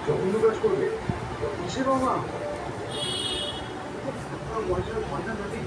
জঘন্য কাজ করবে কিসে বাবা পয়সা পয়সা নাকি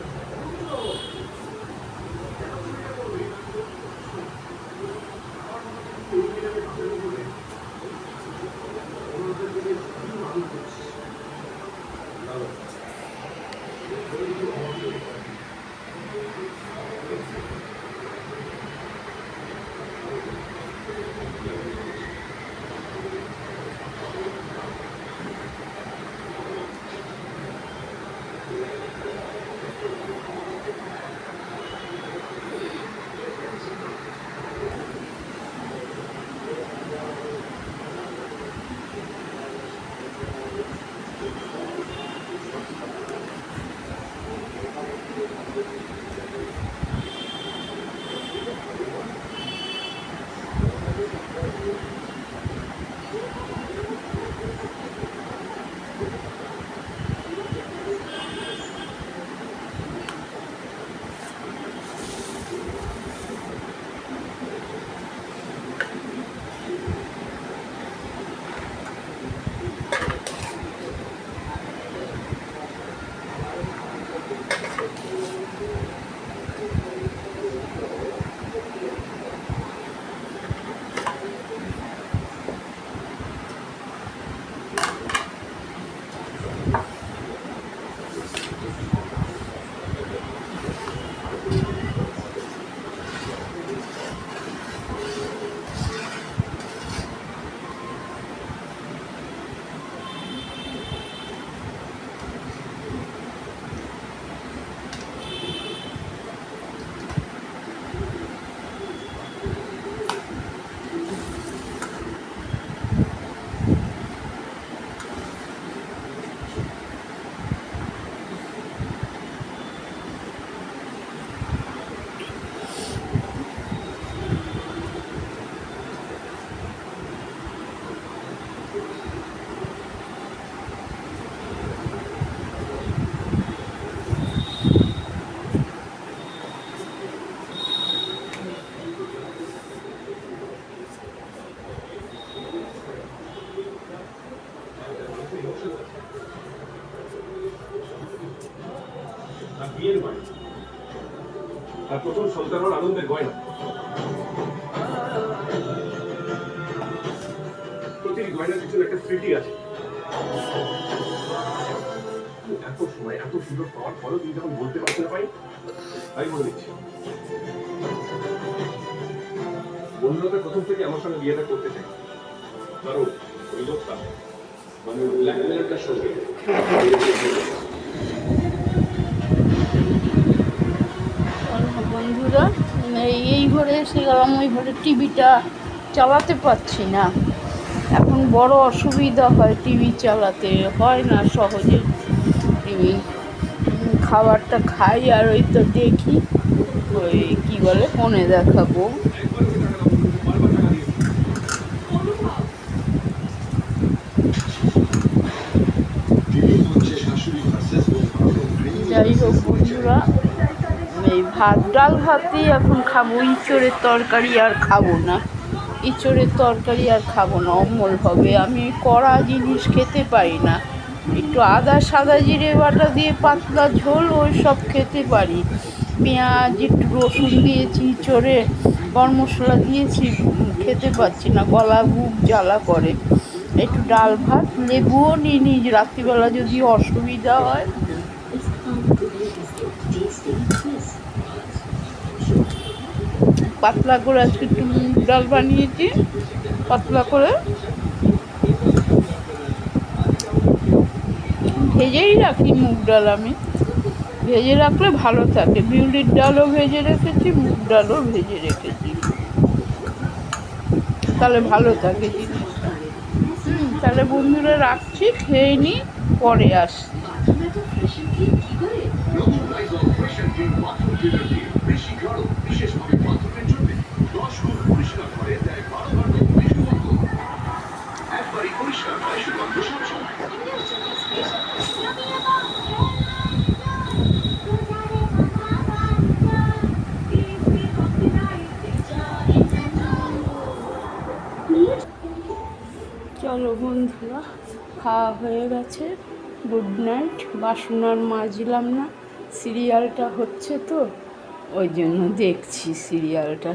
বিয়ের বাড়ি আর প্রথম সন্তান হওয়ার আনন্দের গয়না প্রতিটি গয়নার পিছনে একটা স্মৃতি আছে এত সময় এত সুন্দর পাওয়ার পরও তুমি যখন বলতে পারছো না পাই আমি বলে দিচ্ছি বন্ধুরা প্রথম থেকে আমার সঙ্গে বিয়েটা করতে চাই কারণ ওই লোকটা মানে ব্ল্যাকমেলারটার সঙ্গে বন্ধুরা এই ঘরে এসে গেলাম, ওই ঘরে টিভিটা চালাতে পারছি না। এখন বড় অসুবিধা হয়, টিভি চালাতে হয় না সহজে। টিভি খাবারটা খাই আর ওই তো দেখি, ওই কী বলে ফোনে দেখাবো। যাই হোক বন্ধুরা, এই ভাত ডাল ভাতই এখন খাবো। ইঁচড়ের তরকারি আর খাবো না, ইঁচড়ের তরকারি আর খাবো না, অম্বল হবে। আমি কড়া জিনিস খেতে পারি না। একটু আদা সাদা জিরে বাটা দিয়ে পাতলা ঝোল ওই সব খেতে পারি। পেঁয়াজ একটু রসুন দিয়েছি, ইঁচড়ে গরম মশলা দিয়েছি, খেতে পারছি না, গলা বুক জ্বালা করে। একটু ডাল ভাত, লেবুও নিয়ে নিই রাত্রিবেলা যদি অসুবিধা হয়। পাতলা করে আজকে একটু মুগ ডাল বানিয়েছি, পাতলা করে ভেজেই রাখি মুগ ডাল। আমি ভেজে রাখলে ভালো থাকে। বিউলির ডালও ভেজে রেখেছি, মুগ ডালও ভেজে রেখেছি, তাহলে ভালো থাকে জিনিসটা। তাহলে বন্ধুরা রাখছি, খেয়ে নিই, পরে আসছি। চলো বন্ধুরা, খাওয়া হয়ে গেছে, গুড নাইট। বাসন আর মাজলাম না, সিরিয়ালটা হচ্ছে তো ওই জন্য দেখছি সিরিয়ালটা।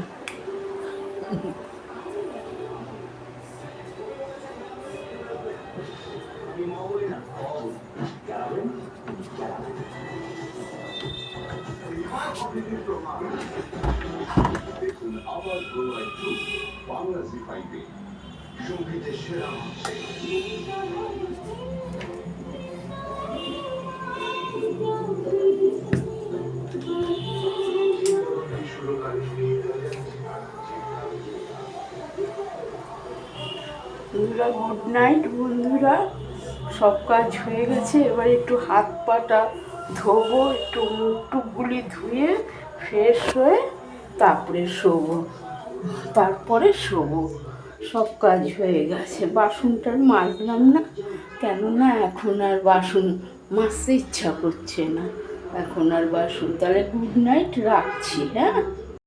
দেখুন আবার প্রলয় 2 বাংলা জি ফাইভে সঙ্গীতের সেরা মঞ্চে। বন্ধুরা গুড নাইট। বন্ধুরা সব কাজ হয়ে গেছে, এবার একটু হাত পাটা ধোবো, একটু মুখ টুকগুলি ধুয়ে ফ্রেশ হয়ে তারপরে শোবো। সব কাজ হয়ে গেছে। বাসনটা মাজলাম না, কেননা এখন আর বাসন মাজতে ইচ্ছা করছে না। এখন আর বাসন, তাহলে গুড নাইট, রাখছি। হ্যাঁ।